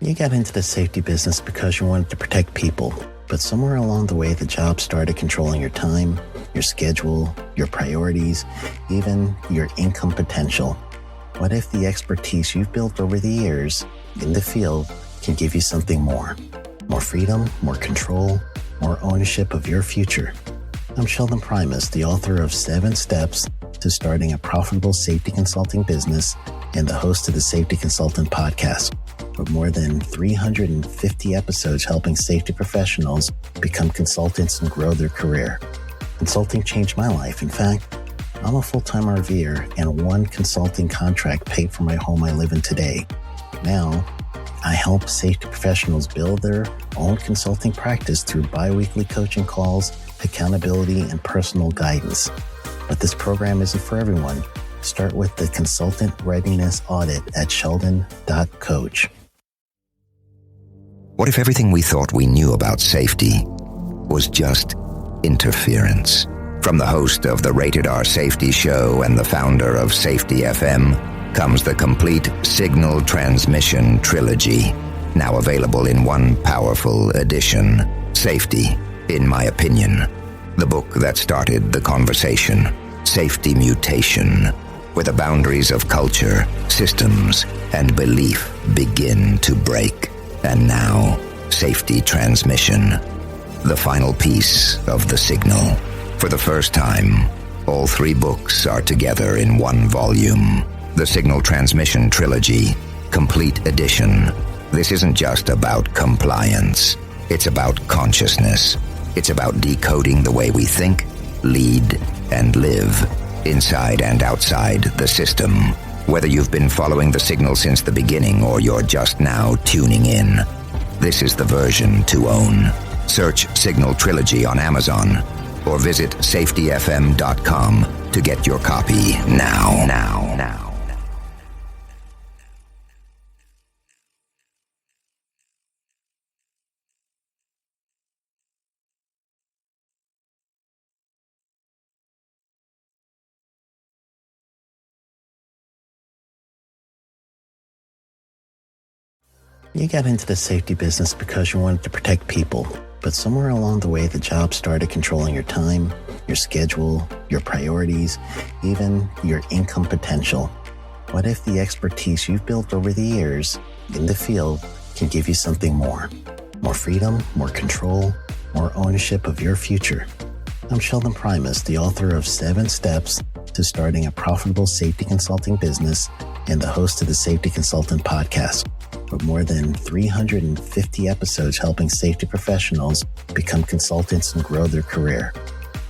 You got into the safety business because you wanted to protect people, but somewhere along the way the job started controlling your time, your schedule, your priorities, even your income potential. What if the expertise you've built over the years in the field can give you something more? More freedom, more control, more ownership of your future. I'm Sheldon Primus, the author of 7 Steps to Starting a Profitable Safety Consulting Business and the host of the Safety Consultant Podcast, with more than 350 episodes helping safety professionals become consultants and grow their career. Consulting changed my life. In fact, I'm a full-time RVer, and one consulting contract paid for my home I live in today. Now, I help safety professionals build their own consulting practice through bi-weekly coaching calls, accountability, and personal guidance. But this program isn't for everyone. Start with the Consultant Readiness Audit at sheldon.coach. What if everything we thought we knew about safety was just interference? From the host of the Rated R Safety Show and the founder of Safety FM comes the complete Signal Transmission Trilogy, now available in one powerful edition. Safety, in my opinion, the book that started the conversation. Safety Mutation, where the boundaries of culture, systems, and belief begin to break. And now, Safety Transmission, the final piece of the signal. For the first time, all 3 books are together in one volume. The Signal Transmission Trilogy, Complete Edition. This isn't just about compliance. It's about consciousness. It's about decoding the way we think, lead, and live, inside and outside the system. Whether you've been following the signal since the beginning or you're just now tuning in, this is the version to own. Search Signal Trilogy on Amazon or visit safetyfm.com to get your copy now. You got into the safety business because you wanted to protect people, but somewhere along the way the job started controlling your time, your schedule, your priorities, even your income potential. What if the expertise you've built over the years in the field can give you something more? More freedom, more control, more ownership of your future. I'm Sheldon Primus, the author of 7 Steps to Starting a Profitable Safety Consulting Business and the host of the Safety Consultant Podcast, with more than 350 episodes helping safety professionals become consultants and grow their career.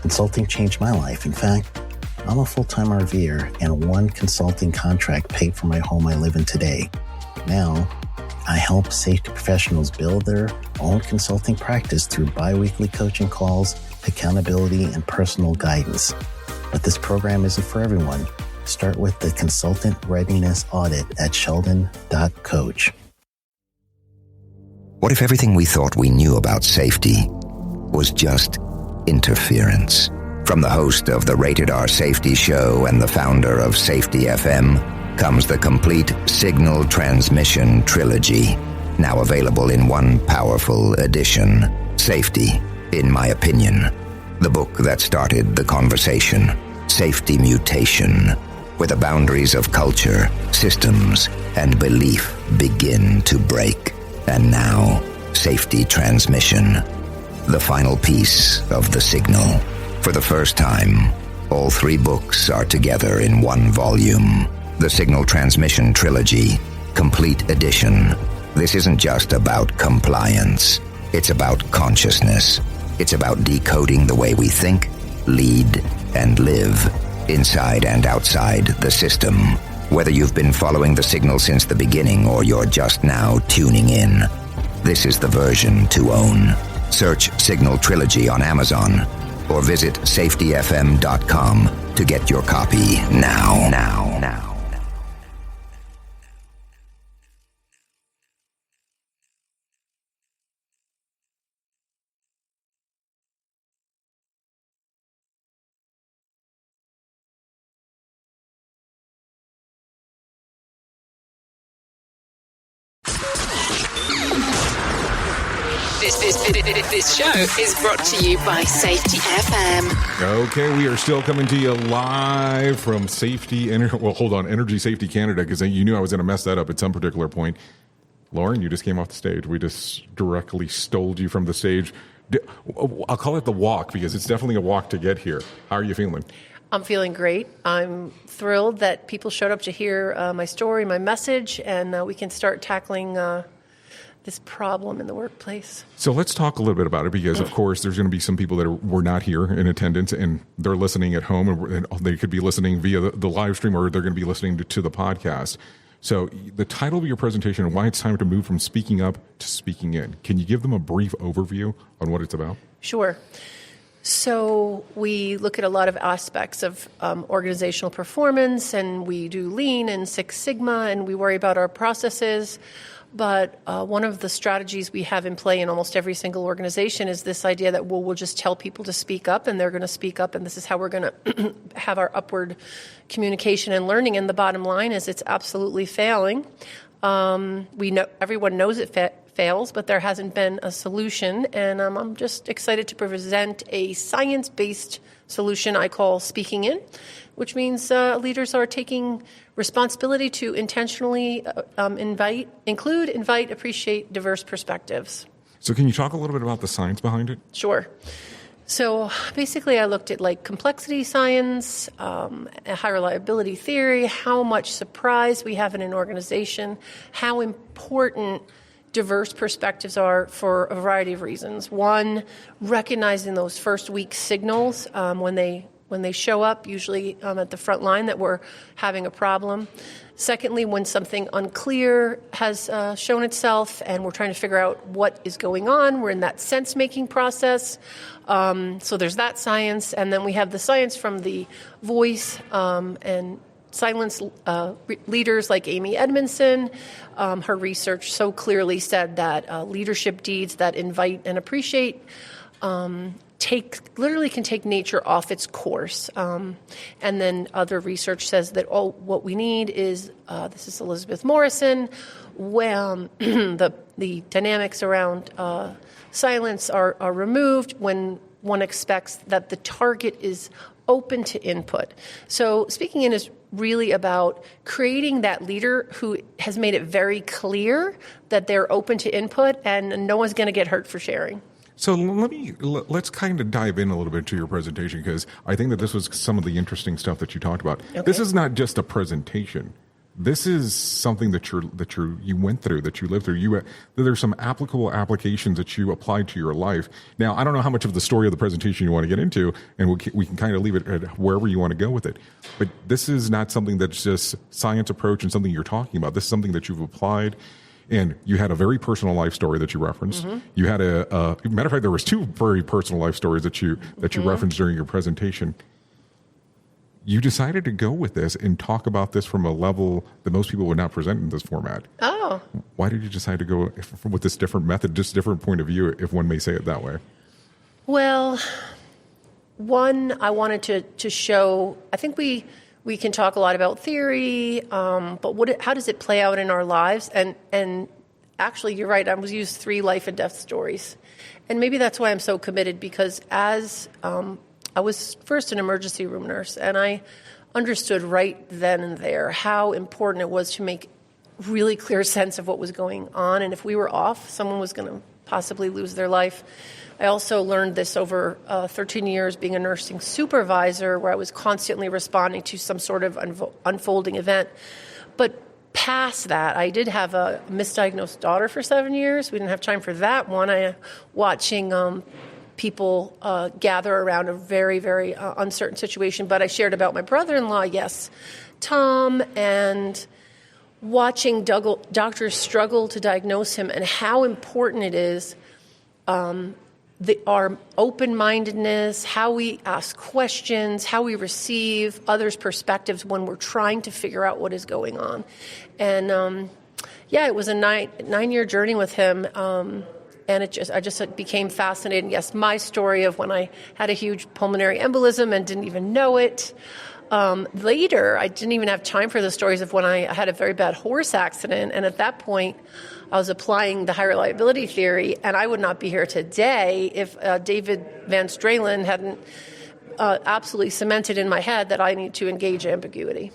Consulting changed my life. In fact, I'm a full-time RVer, and one consulting contract paid for my home I live in today. Now, I help safety professionals build their own consulting practice through bi-weekly coaching calls, accountability, and personal guidance. But this program isn't for everyone. Start with the Consultant Readiness Audit at sheldon.coach. What if everything we thought we knew about safety was just interference? From the host of the Rated R Safety Show and the founder of Safety FM comes the complete Signal Transmission Trilogy, now available in one powerful edition. Safety, in my opinion, the book that started the conversation. Safety Mutation, where the boundaries of culture, systems, and belief begin to break. And now, Safety Transmission, the final piece of the signal. For the first time, all 3 books are together in one volume. The Signal Transmission Trilogy, Complete Edition. This isn't just about compliance. It's about consciousness. It's about decoding the way we think, lead, and live, inside and outside the system. Whether you've been following the signal since the beginning or you're just now tuning in, this is the version to own. Search Signal Trilogy on Amazon or visit safetyfm.com to get your copy now. This show is brought to you by Safety FM. Okay, we are still coming to you live from Energy Safety Canada, because you knew I was going to mess that up at some particular point. Laurin, you just came off the stage. We just directly stole you from the stage. I'll call it the walk, because it's definitely a walk to get here. How are you feeling? I'm feeling great. I'm thrilled that people showed up to hear my story, my message, and we can start tackling this problem in the workplace. So let's talk a little bit about it, because, of course, there's going to be some people that were not here in attendance, and they're listening at home, and they could be listening via the live stream, or they're going to be listening to the podcast. So the title of your presentation and why it's time to move from speaking up to speaking in. Can you give them a brief overview on what it's about? Sure. So we look at a lot of aspects of organizational performance, and we do Lean and Six Sigma, and we worry about our processes. But one of the strategies we have in play in almost every single organization is this idea that we'll just tell people to speak up, and they're going to speak up, and this is how we're going to have our upward communication and learning. And the bottom line is it's absolutely failing. We know everyone knows it fails, but there hasn't been a solution. And I'm just excited to present a science-based solution I call speaking in, which means leaders are taking responsibility to intentionally invite, appreciate diverse perspectives. So can you talk a little bit about the science behind it? Sure. So basically I looked at complexity science, high reliability theory, how much surprise we have in an organization, how important diverse perspectives are for a variety of reasons. One, recognizing those first week signals when they show up, usually at the front line, that we're having a problem. Secondly, when something unclear has shown itself and we're trying to figure out what is going on, we're in that sense-making process. So there's that science. And then we have the science from the voice and silence leaders like Amy Edmondson. Her research so clearly said that leadership deeds that invite and appreciate literally can take nature off its course. And then other research says that what we need is, this is Elizabeth Morrison, when the dynamics around silence are removed when one expects that the target is open to input. So speaking in is really about creating that leader who has made it very clear that they're open to input and no one's going to get hurt for sharing. So let's kind of dive in a little bit to your presentation, because I think that this was some of the interesting stuff that you talked about. Okay. This is not just a presentation. This is something that you went through, that you lived through. There's some applicable applications that you applied to your life. Now, I don't know how much of the story of the presentation you want to get into, and we can kind of leave it at wherever you want to go with it. But this is not something that's just science approach and something you're talking about. This is something that you've applied. And you had a very personal life story that you referenced. Mm-hmm. You had matter of fact, there was two very personal life stories that you referenced during your presentation. You decided to go with this and talk about this from a level that most people would not present in this format. Oh. Why did you decide to go with this different method, just different point of view, if one may say it that way? Well, one, I wanted to show, I think we can talk a lot about theory, but how does it play out in our lives? And actually, you're right, I was used 3 life and death stories. And maybe that's why I'm so committed, because as I was first an emergency room nurse, and I understood right then and there how important it was to make really clear sense of what was going on. And if we were off, someone was going to possibly lose their life. I also learned this over 13 years being a nursing supervisor, where I was constantly responding to some sort of unfolding event. But past that, I did have a misdiagnosed daughter for 7 years. We didn't have time for that one. Watching people gather around a very, very uncertain situation. But I shared about my brother-in-law, yes, Tom, and watching doctors struggle to diagnose him, and how important it is our open-mindedness, how we ask questions, how we receive others' perspectives when we're trying to figure out what is going on. And it was a 9-year journey with him, and I just became fascinated. Yes, my story of when I had a huge pulmonary embolism and didn't even know it. Later, I didn't even have time for the stories of when I had a very bad horse accident. And at that point, I was applying the high reliability theory, and I would not be here today if David Van Stralen hadn't absolutely cemented in my head that I need to engage ambiguity.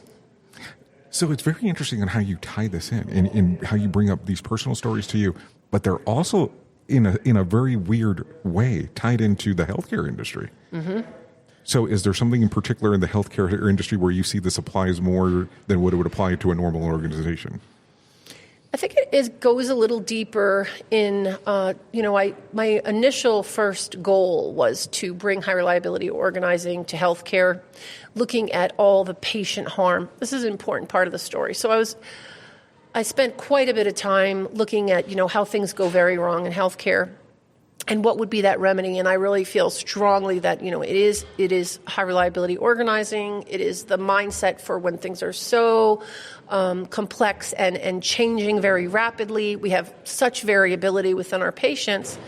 So it's very interesting on how you tie this in and how you bring up these personal stories to you, but they're also in a very weird way tied into the healthcare industry. Mm-hmm. So is there something in particular in the healthcare industry where you see this applies more than what it would apply to a normal organization? I think it goes a little deeper in, my initial first goal was to bring high reliability organizing to healthcare, looking at all the patient harm. This is an important part of the story. So I spent quite a bit of time looking at, how things go very wrong in healthcare and what would be that remedy. And I really feel strongly that, it is high reliability organizing. It is the mindset for when things are so complex and changing very rapidly. We have such variability within our patients.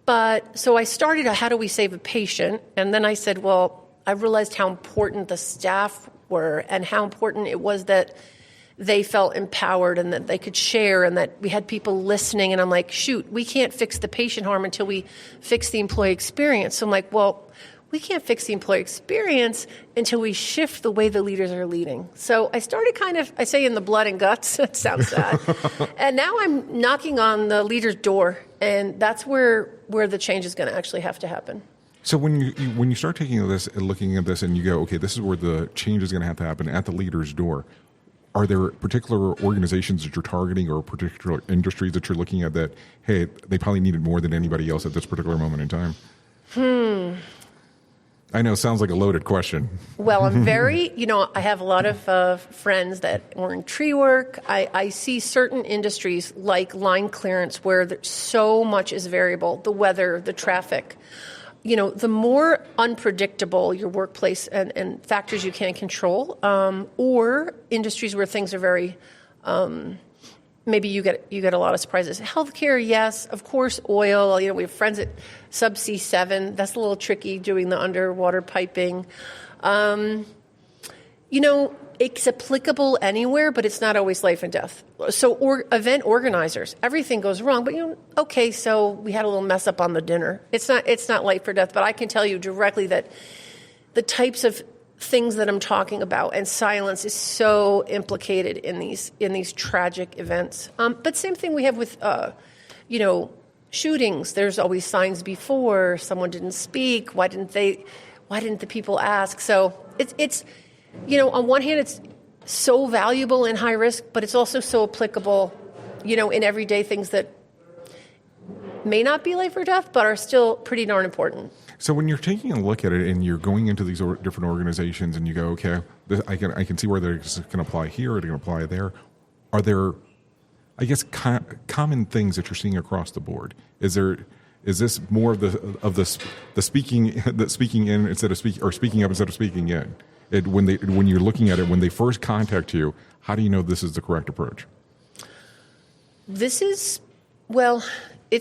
But so I started how do we save a patient? And then I said, well, I realized how important the staff were and how important it was that they felt empowered and that they could share and that we had people listening. And I'm like, shoot, we can't fix the patient harm until we fix the employee experience. So I'm like, well, we can't fix the employee experience until we shift the way the leaders are leading. So I started I say in the blood and guts, that sounds sad. And now I'm knocking on the leader's door, and that's where the change is going to actually have to happen. So when you start taking this and looking at this and you go, okay, this is where the change is going to have to happen at the leader's door, are there particular organizations that you're targeting or particular industries that you're looking at that, hey, they probably need it more than anybody else at this particular moment in time? I know it sounds like a loaded question. Well, I'm very, I have a lot of friends that were in tree work. I see certain industries like line clearance where so much is variable, the weather, the traffic. The more unpredictable your workplace and factors you can't control, or industries where things are very, maybe you get a lot of surprises. Healthcare, yes, of course, oil. We have friends at Subsea 7. That's a little tricky doing the underwater piping. It's applicable anywhere, but it's not always life and death. So event organizers, everything goes wrong, but okay, so we had a little mess up on the dinner. It's not life or death, but I can tell you directly that the types of things that I'm talking about and silence is so implicated in these tragic events. But same thing we have with shootings. There's always signs before someone didn't speak. Why didn't the people ask? So it's on one hand, it's so valuable in high risk, but it's also so applicable, in everyday things that may not be life or death, but are still pretty darn important. So when you're taking a look at it and you're going into these different organizations and you go, okay, I can see where this can apply here, it can apply there. Are there, I guess, common things that you're seeing across the board? Is this more of the speaking in instead of speaking up instead of speaking in? When you're looking at it, when they first contact you, how do you know this is the correct approach? It's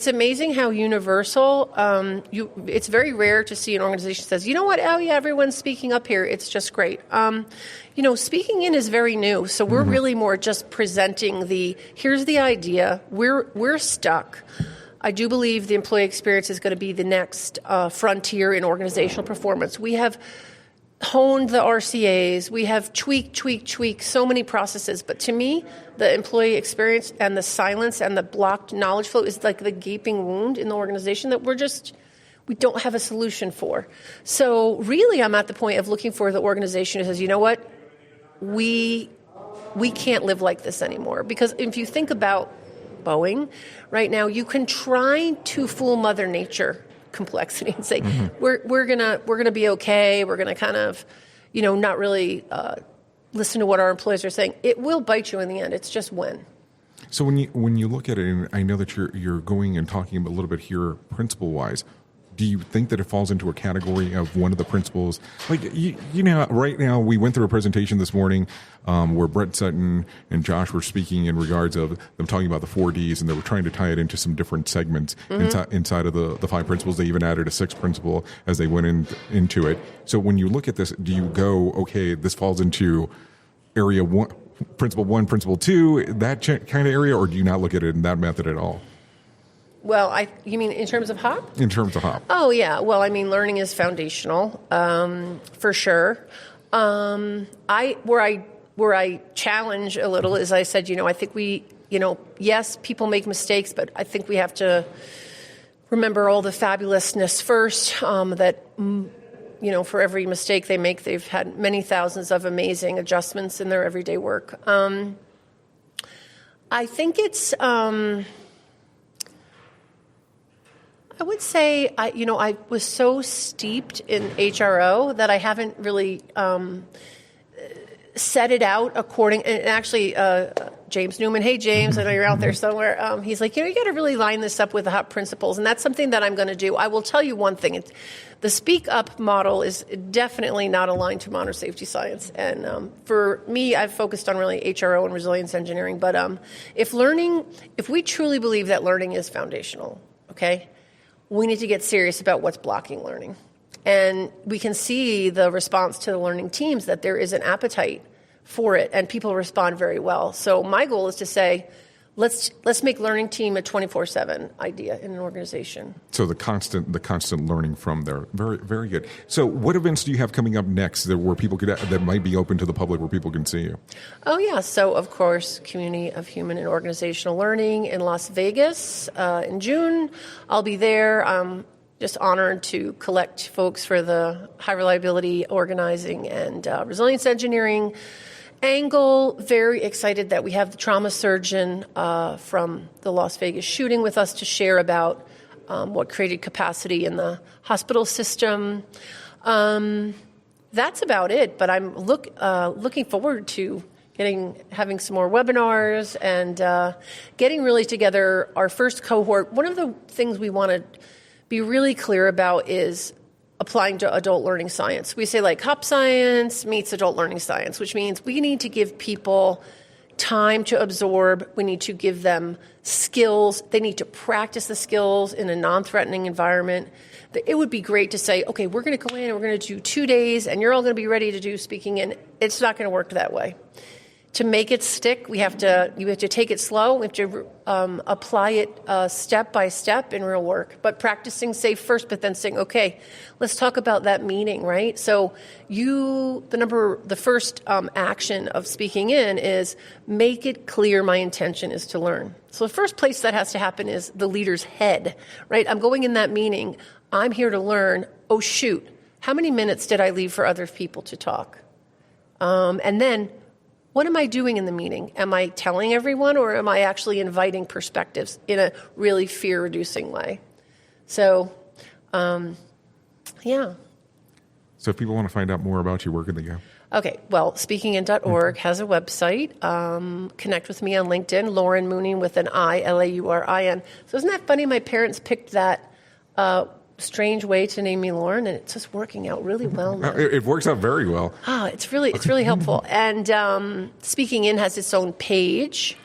amazing how universal. It's very rare to see an organization that says, you know what, oh yeah, everyone's speaking up here. It's just great. Speaking in is very new. So we're really more just presenting here's the idea. We're stuck. I do believe the employee experience is going to be the next frontier in organizational performance. We have honed the RCAs. We have tweaked so many processes. But to me, the employee experience and the silence and the blocked knowledge flow is like the gaping wound in the organization that we don't have a solution for. So really, I'm at the point of looking for the organization who says, you know what, we can't live like this anymore. Because if you think about Boeing right now, you can try to fool Mother Nature complexity and say we're gonna be okay. We're gonna kind of, not really listen to what our employees are saying. It will bite you in the end. It's just when. So when you look at it, and I know that you're going and talking a little bit here, principle wise, do you think that it falls into a category of one of the principles? Like, you know, right now we went through a presentation this morning where Brett Sutton and Josh were speaking in regards of them talking about the 4Ds, and they were trying to tie it into some different segments inside of the 5 principles. They even added a 6th principle as they went into it. So when you look at this, do you go, okay, this falls into area 1, principle 1, principle 2, that kind of area, or do you not look at it in that method at all? Well, you mean in terms of HOP? In terms of HOP. Oh, yeah. Well, I mean, learning is foundational, for sure. Where I challenge a little is I said, I think yes, people make mistakes, but I think we have to remember all the fabulousness first, that, for every mistake they make, they've had many thousands of amazing adjustments in their everyday work. I think it's... I would say, I was so steeped in HRO that I haven't really set it out according. And actually, James Newman, hey James, I know you're out there somewhere. He's like, you got to really line this up with the HOP principles, and that's something that I'm going to do. I will tell you one thing: the Speak Up model is definitely not aligned to modern safety science. And for me, I've focused on really HRO and resilience engineering. But if we truly believe that learning is foundational, okay. We need to get serious about what's blocking learning. And we can see the response to the learning teams that there is an appetite for it, and people respond very well. So my goal is to say, let's make learning team a 24/7 idea in an organization. So the constant learning from there. Very, very good. So what events do you have coming up next where people that might be open to the public, where people can see you? Oh, yeah. So, of course, Community of Human and Organizational Learning in Las Vegas in June. I'll be there. I'm just honored to collect folks for the high reliability organizing and resilience engineering angle. Very excited that we have the trauma surgeon from the Las Vegas shooting with us to share about what created capacity in the hospital system. That's about it, but I'm looking forward to having some more webinars and getting really together our first cohort. One of the things we want to be really clear about is applying to adult learning science. We say HOP science meets adult learning science, which means we need to give people time to absorb. We need to give them skills. They need to practice the skills in a non-threatening environment. It would be great to say, okay, we're going to go in and we're going to do 2 days and you're all going to be ready to do speaking in. It's not going to work that way. To make it stick, you have to take it slow. We have to apply it step by step in real work. But practicing safe first, but then saying, okay, let's talk about that meaning, right? So the first action of speaking in is make it clear my intention is to learn. So the first place that has to happen is the leader's head, right? I'm going in that meaning. I'm here to learn. Oh, shoot. How many minutes did I leave for other people to talk? And then, what am I doing in the meeting? Am I telling everyone, or am I actually inviting perspectives in a really fear-reducing way? So, yeah. So if people want to find out more about you, where can they go? Okay, well, speakingin.org has a website. Connect with me on LinkedIn, Laurin Mooney with an I, Laurin. So isn't that funny? My parents picked that strange way to name me Laurin, and it's just working out really well now. It works out very well. It's really helpful. And Speaking In has its own page,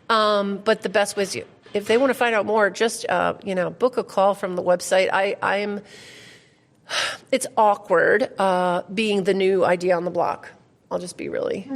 but the best way is, if they want to find out more, just book a call from the website. It's awkward being the new idea on the block. I'll just be really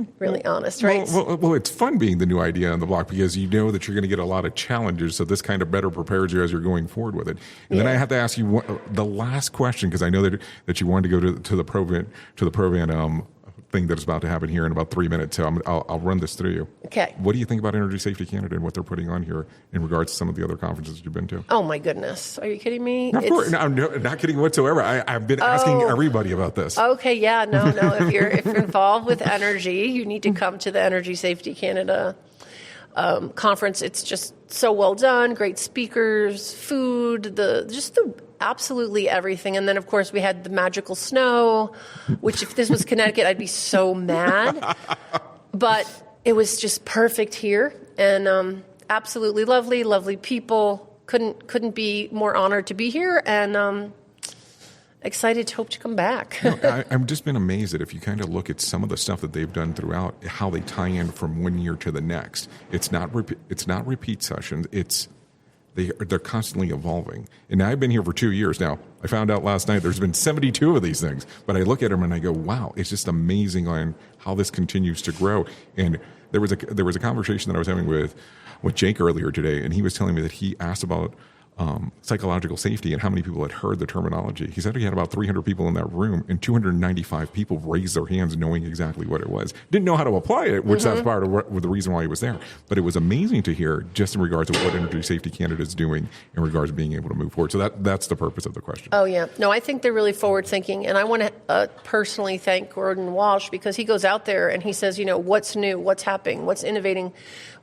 honest, right? Well, it's fun being the new idea on the block because you know that you're going to get a lot of challenges, so this kind of better prepares you as you're going forward with it. And then I have to ask you the last question, because I know that you wanted to go to the Provan thing that is about to happen here in about 3 minutes. So I'll run this through you. Okay. What do you think about Energy Safety Canada and what they're putting on here in regards to some of the other conferences you've been to? Oh my goodness, are you kidding me? Of course, no, I'm not kidding whatsoever. I've been asking everybody about this. Okay, yeah, no. If you're involved with energy, you need to come to the Energy Safety Canada conference. It's just so well done. Great speakers, food, absolutely everything. And then, of course, we had the magical snow, which if this was Connecticut, I'd be so mad. But it was just perfect here. And absolutely lovely people. Couldn't be more honored to be here. And excited to hope to come back. I've just been amazed that if you kind of look at some of the stuff that they've done throughout, how they tie in from one year to the next. It's not repeat sessions. They're constantly evolving. And I've been here for 2 years now. I found out last night there's been 72 of these things. But I look at them and I go, wow, it's just amazing on how this continues to grow. And there was a conversation that I was having with Jake earlier today, and he was telling me that he asked about psychological safety and how many people had heard the terminology. He said he had about 300 people in that room, and 295 people raised their hands knowing exactly what it was. Didn't know how to apply it, which that's part of the reason why he was there. But it was amazing to hear just in regards to what Energy Safety Canada is doing in regards to being able to move forward. So that's the purpose of the question. Oh, yeah. No, I think they're really forward thinking. And I want to personally thank Gordon Walsh, because he goes out there and he says, what's new, what's happening, what's innovating,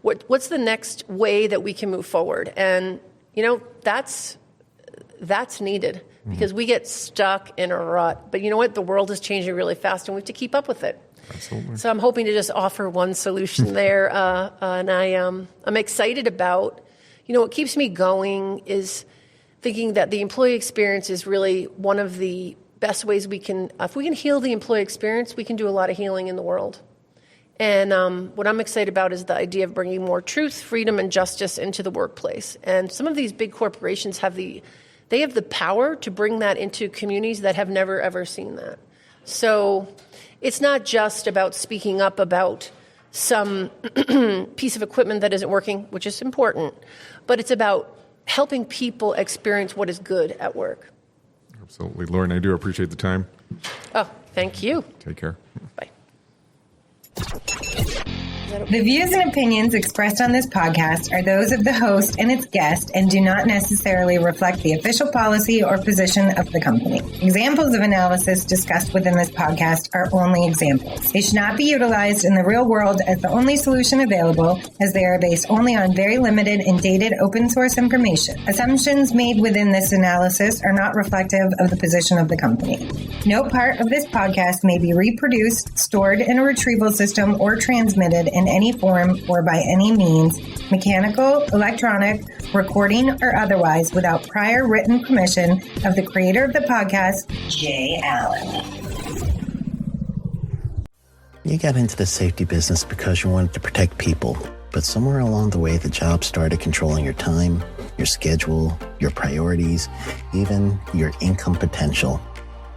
what's the next way that we can move forward. And that's needed, because we get stuck in a rut. But you know what? The world is changing really fast, and we have to keep up with it. Absolutely. So I'm hoping to just offer one solution there. And I'm excited about, what keeps me going is thinking that the employee experience is really one of the best ways if we can heal the employee experience, we can do a lot of healing in the world. And what I'm excited about is the idea of bringing more truth, freedom, and justice into the workplace. And some of these big corporations have the power to bring that into communities that have never, ever seen that. So it's not just about speaking up about some piece of equipment that isn't working, which is important, but it's about helping people experience what is good at work. Absolutely. Laurin, I do appreciate the time. Oh, thank you. Take care. Bye. The views and opinions expressed on this podcast are those of the host and its guest and do not necessarily reflect the official policy or position of the company. Examples of analysis discussed within this podcast are only examples. They should not be utilized in the real world as the only solution available, as they are based only on very limited and dated open source information. Assumptions made within this analysis are not reflective of the position of the company. No part of this podcast may be reproduced, stored in a retrieval system, or transmitted in any form or by any means, mechanical, electronic, recording, or otherwise, without prior written permission of the creator of the podcast, Jay Allen. You got into the safety business because you wanted to protect people, but somewhere along the way, the job started controlling your time, your schedule, your priorities, even your income potential.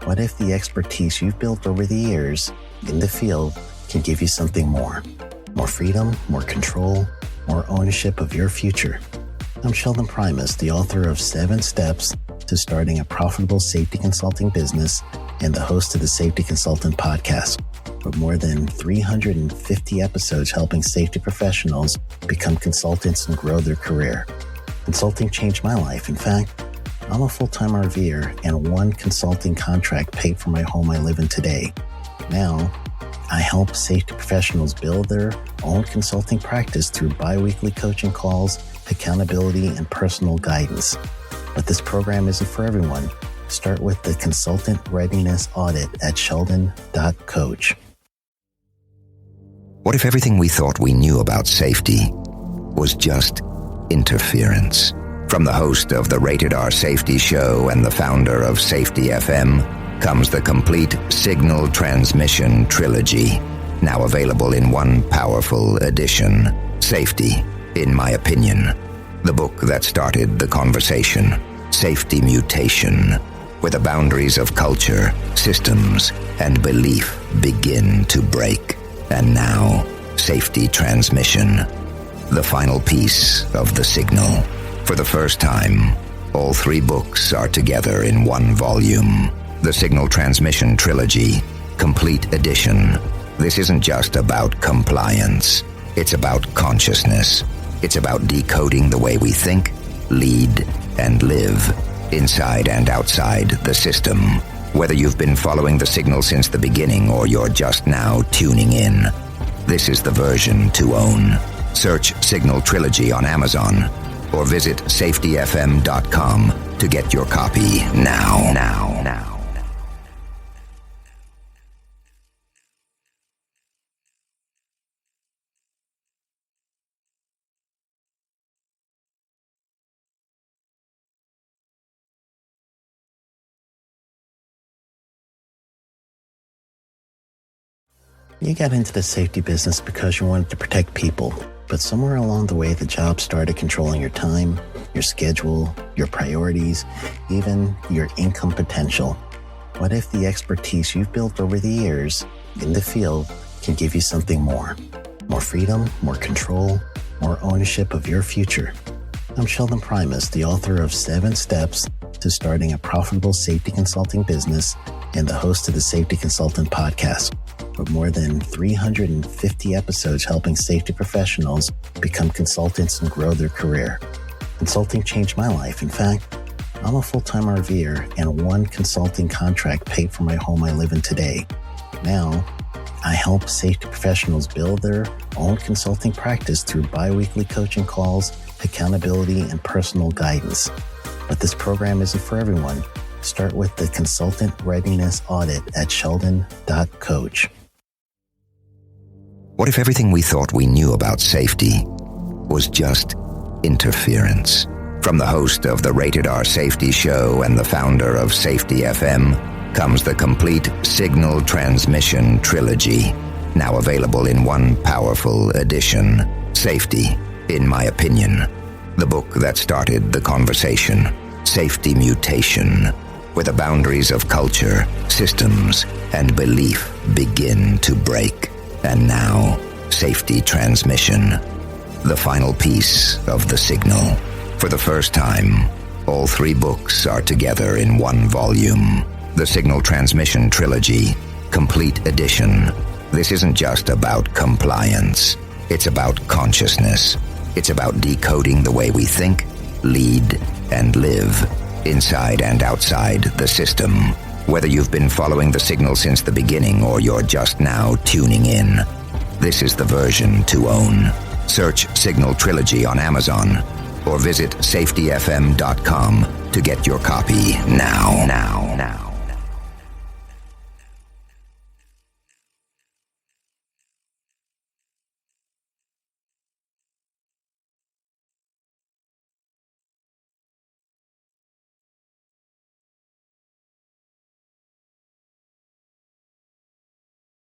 What if the expertise you've built over the years in the field can give you something more? More freedom, more control, more ownership of your future. I'm Sheldon Primus, the author of 7 Steps to Starting a Profitable Safety Consulting Business and the host of the Safety Consultant Podcast, with more than 350 episodes helping safety professionals become consultants and grow their career. Consulting changed my life. In fact, I'm a full-time RVer, and one consulting contract paid for my home I live in today. Now, I help safety professionals build their own consulting practice through bi-weekly coaching calls, accountability, and personal guidance. But this program isn't for everyone. Start with the Consultant Readiness Audit at sheldon.coach. What if everything we thought we knew about safety was just interference? From the host of the Rated R Safety Show and the founder of Safety FM comes the complete Signal Transmission Trilogy, now available in one powerful edition. Safety, in my opinion, the book that started the conversation. Safety Mutation, where the boundaries of culture, systems, and belief begin to break. And now, Safety Transmission, the final piece of the signal. For the first time, all 3 books are together in one volume. The Signal Transmission Trilogy, Complete Edition. This isn't just about compliance. It's about consciousness. It's about decoding the way we think, lead, and live, inside and outside the system. Whether you've been following the signal since the beginning or you're just now tuning in, this is the version to own. Search Signal Trilogy on Amazon or visit safetyfm.com to get your copy now. You got into the safety business because you wanted to protect people, but somewhere along the way, the job started controlling your time, your schedule, your priorities, even your income potential. What if the expertise you've built over the years in the field can give you something more? More freedom, more control, more ownership of your future. I'm Sheldon Primus, the author of 7 Steps to Starting a Profitable Safety Consulting Business and the host of the Safety Consultant Podcast, with more than 350 episodes helping safety professionals become consultants and grow their career. Consulting changed my life. In fact, I'm a full-time RVer, and one consulting contract paid for my home I live in today. Now, I help safety professionals build their own consulting practice through bi-weekly coaching calls, accountability, and personal guidance. But this program isn't for everyone. Start with the Consultant Readiness Audit at sheldon.coach. What if everything we thought we knew about safety was just interference? From the host of the Rated R Safety Show and the founder of Safety FM comes the complete signal transmission trilogy, now available in one powerful edition. Safety, in my opinion, the book that started the conversation. Safety Mutation, where the boundaries of culture, systems, and belief begin to break. And now, Safety Transmission, the final piece of the signal. For the first time, all 3 books are together in one volume. The Signal Transmission Trilogy, Complete Edition. This isn't just about compliance. It's about consciousness. It's about decoding the way we think, lead, and live, inside and outside the system. Whether you've been following the signal since the beginning or you're just now tuning in, this is the version to own. Search Signal Trilogy on Amazon or visit safetyfm.com to get your copy now.